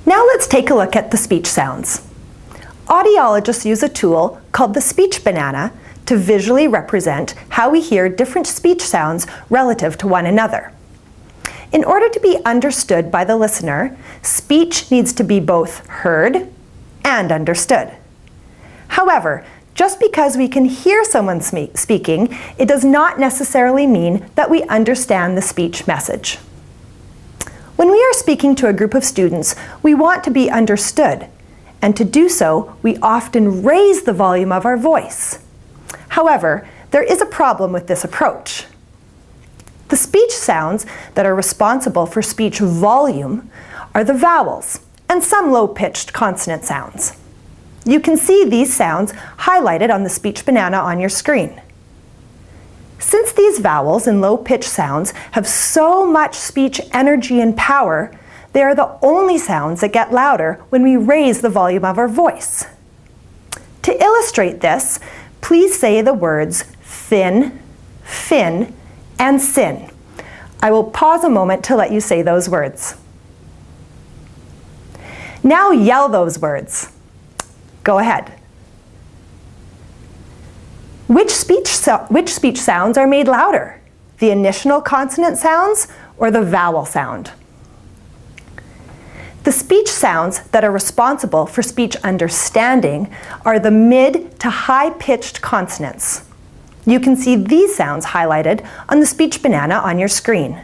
Now let's take a look at the speech sounds. Audiologists use a tool called the speech banana to visually represent how we hear different speech sounds relative to one another. In order to be understood by the listener, speech needs to be both heard and understood. However, just because we can hear someone speaking, it does not necessarily mean that we understand the speech message. When we are speaking to a group of students, we want to be understood, and to do so, we often raise the volume of our voice. However, there is a problem with this approach. The speech sounds that are responsible for speech volume are the vowels and some low-pitched consonant sounds. You can see these sounds highlighted on the speech banana on your screen. Since these vowels and low-pitched sounds have so much speech energy and power, they are the only sounds that get louder when we raise the volume of our voice. To illustrate this, please say the words thin, fin, and sin. I will pause a moment to let you say those words. Now yell those words. Go ahead. Which speech sounds are made louder? The initial consonant sounds or the vowel sound? The speech sounds that are responsible for speech understanding are the mid to high-pitched consonants. You can see these sounds highlighted on the speech banana on your screen.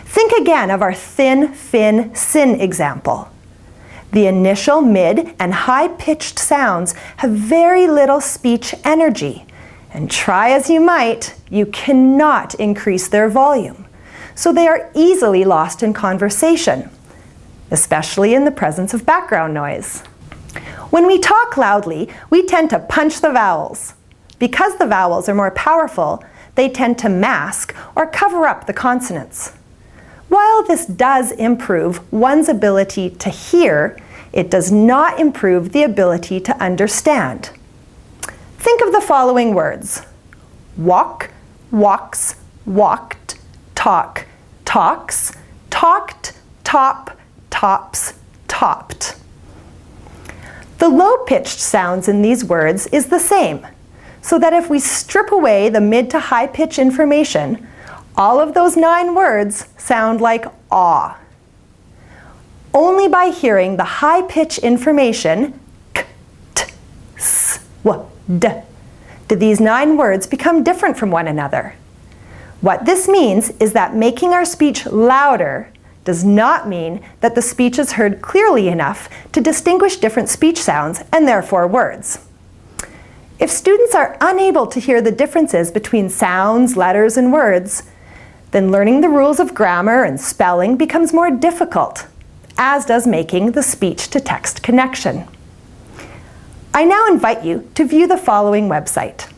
Think again of our thin, fin, sin example. The initial mid and high-pitched sounds have very little speech energy, and try as you might, you cannot increase their volume, so they are easily lost in conversation, especially in the presence of background noise. When we talk loudly, we tend to punch the vowels. Because the vowels are more powerful, they tend to mask or cover up the consonants. While this does improve one's ability to hear, it does not improve the ability to understand. Think of the following words: walk, walks, walked, talk, talks, talked, top, tops, topped. The low-pitched sounds in these words is the same, so that if we strip away the mid to high pitch information, all of those 9 words sound like aw. Only by hearing the high pitch information, k, t, s, w, d, do these 9 words become different from one another. What this means is that making our speech louder does not mean that the speech is heard clearly enough to distinguish different speech sounds and therefore words. If students are unable to hear the differences between sounds, letters, and words, then learning the rules of grammar and spelling becomes more difficult, as does making the speech-to-text connection. I now invite you to view the following website.